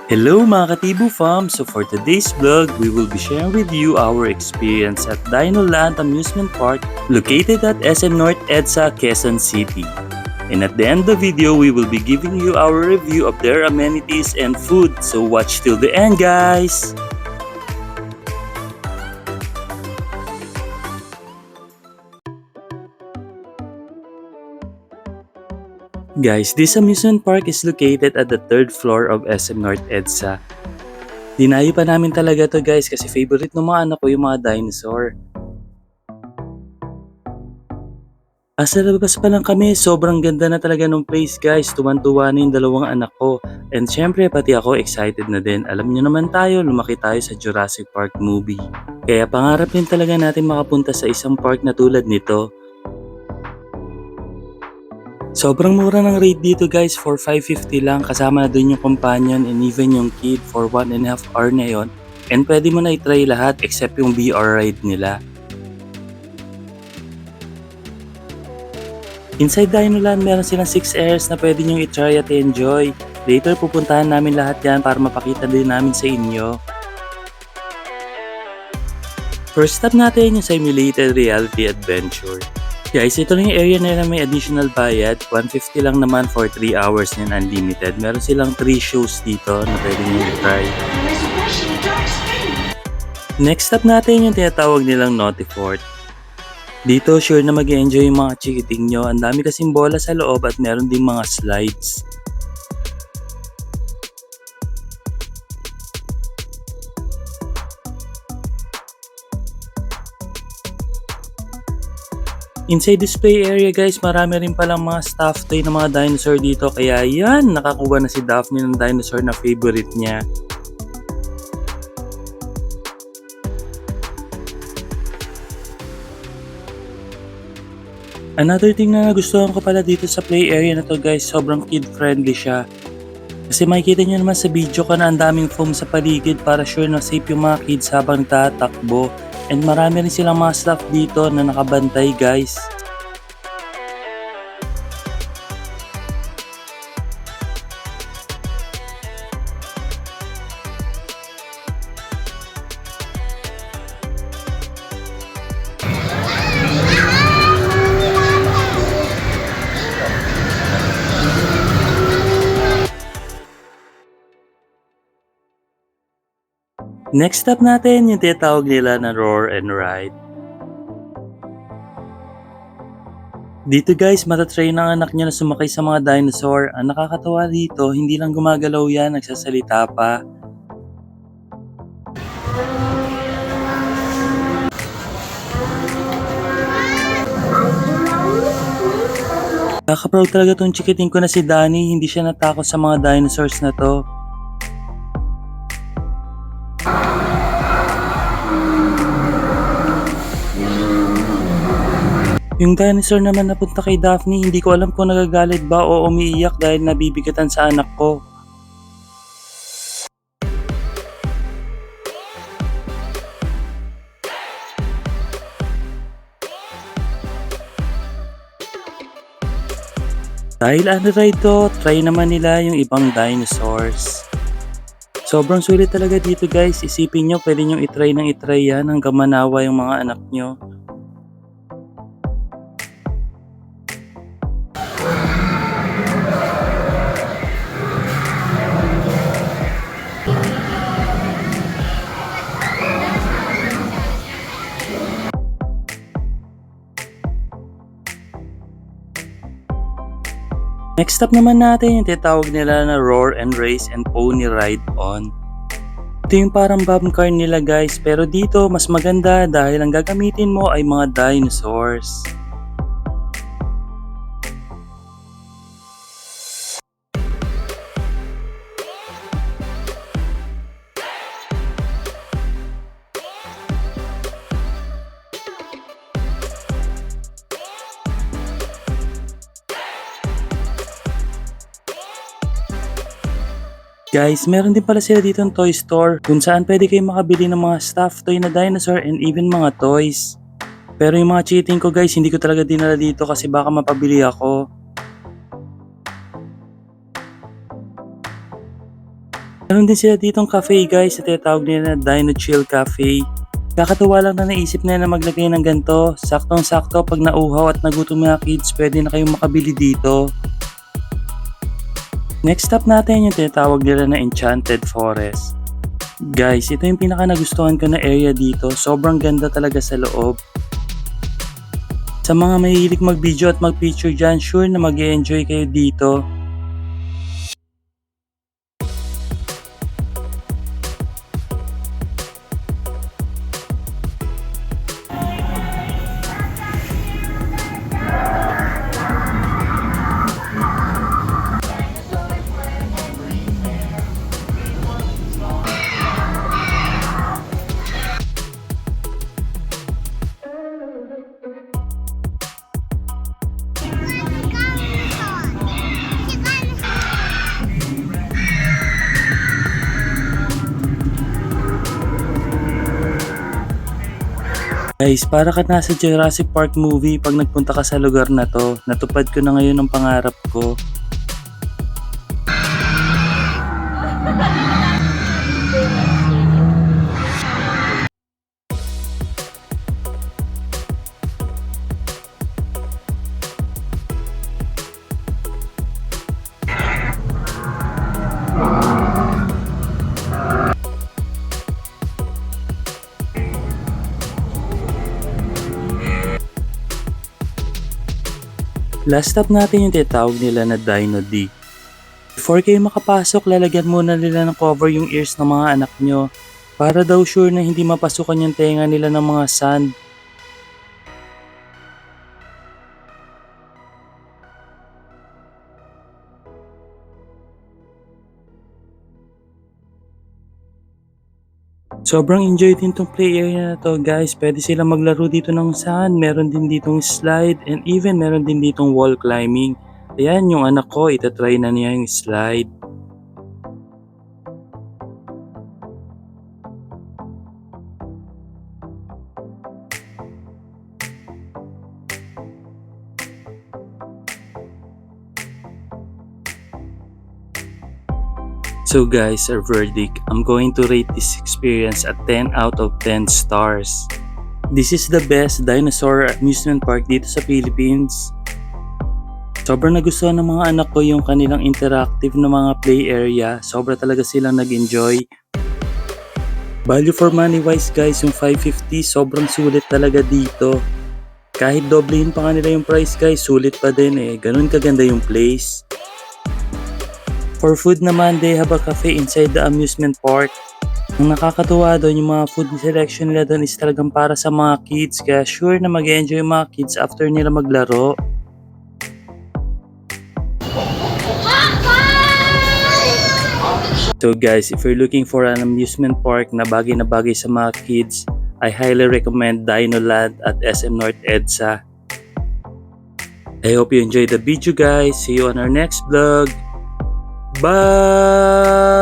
Hello mga Katibu fam! So for today's vlog, we will be sharing with you our experience at Dino Land Amusement Park located at SM North EDSA, Quezon City. And at the end of the video, we will be giving you our review of their amenities and food. So watch till the end guys! Guys, this amusement park is located at the third floor of SM North EDSA. Dinayo pa namin talaga to guys kasi favorite ng mga anak ko yung mga dinosaur. Sa labas pa lang kami, sobrang ganda na talaga ng place guys. Tuwan-tuwa na yung dalawang anak ko. And syempre pati ako excited na din. Alam nyo naman tayo, lumaki tayo sa Jurassic Park movie. Kaya pangarap din talaga natin makapunta sa isang park na tulad nito. Sobrang mura ng rate dito guys, for 550 lang, kasama na dun yung companion and even yung kid for 1.5 hour na yon. And pwede mo na i-try lahat except yung VR ride nila. Inside Dinoland, meron silang 6 areas na pwede nyong i-try at enjoy. Later pupuntahan namin lahat yan para mapakita din namin sa inyo. First stop natin yung Simulated Reality Adventure. Guys, ito lang yung area na may additional bayad. 150 lang naman for 3 hours and unlimited. Meron silang 3 shows dito na pwede nyo i-try. Next stop natin yung tinatawag nilang Naughty Fort. Dito sure na mag-enjoy yung mga chikiting nyo. Ang dami kasing bola sa loob at meron ding mga slides. Inside display area guys, marami rin palang mga stuffed toy ng mga dinosaur dito. Kaya yan, nakakuha na si Daphne ng dinosaur na favorite niya. Another thing na nagustuhan ko pala dito sa play area na to guys, sobrang kid friendly siya. Kasi makikita nyo naman sa video ka na ang daming foam sa paligid para sure na safe yung mga kids habang nagtatakbo. And marami rin silang mga staff dito na nakabantay guys. Next stop natin yung tinatawag nila na Roar and Ride. Dito guys, matatry ng anak niya na sumakay sa mga dinosaur. Ang nakakatawa dito, hindi lang gumagalaw yan, nagsasalita pa. Nakaka-proud talaga tong chikiting ko na si Danny, hindi siya natakot sa mga dinosaurs na to. Yung dinosaur naman napunta kay Daphne, hindi ko alam kung nagagalit ba o umiiyak dahil nabibigatan sa anak ko. Dahil ride to, try naman nila yung ibang dinosaurs. Sobrang sulit talaga dito guys, isipin nyo pwede nyo itry ng itry yan hanggang manawa yung mga anak nyo. Next stop naman natin yung tinatawag nila na Roar and Race and Pony Ride On. Ito yung parang bomb car nila guys, pero dito mas maganda dahil ang gagamitin mo ay mga dinosaurs. Guys, meron din pala sila dito ng toy store kung saan pwede kayo makabili ng mga stuffed toy na dinosaur and even mga toys. Pero yung mga cheating ko guys, hindi ko talaga dinala dito kasi baka mapabili ako. Meron din sila ditong cafe guys, na tinatawag nila na Dino Chill Cafe. Kakatuwa lang na naisip nila na maglagay ng ganito. Saktong-sakto pag nauhaw at nagutom mga kids, pwede na kayong makabili dito. Next stop natin yung tinatawag nila na Enchanted Forest. Guys, ito yung pinaka nagustuhan ko na area dito. Sobrang ganda talaga sa loob. Sa mga mahilig mag-video at mag-picture dyan, sure na mag-enjoy kayo dito. Guys, para ka nasa Jurassic Park movie pag nagpunta ka sa lugar na to. Natupad ko na ngayon ang pangarap ko. Last stop natin yung tinatawag nila na Dino D. Before kayo makapasok, lalagyan muna nila ng cover yung ears ng mga anak nyo. Para daw sure na hindi mapasukan yung tenga nila ng mga sand. Sobrang enjoy din tong play area na to guys. Pwede sila maglaro dito ng sand. Meron din ditong slide and even meron din ditong wall climbing. Ayan yung anak ko, itatry na niya yung slide. So guys, our verdict, I'm going to rate this experience at 10 out of 10 stars. This is the best dinosaur amusement park dito sa Philippines. Sobrang nagustuhan ng mga anak ko yung kanilang interactive na mga play area. Sobra talaga silang nag-enjoy. Value for money wise guys, yung 550 sobrang sulit talaga dito. Kahit doblehin pa nga nila yung price guys, sulit pa din eh. Ganun kaganda yung place. For food naman, they have a cafe inside the amusement park. Ang nakakatuwa doon, yung mga food selection nila doon is talagang para sa mga kids. Kaya sure na mag-enjoy yung mga kids after nila maglaro. So guys, if you're looking for an amusement park na bagay sa mga kids, I highly recommend Dino Land at SM North EDSA. I hope you enjoyed the video guys. See you on our next vlog. Bye!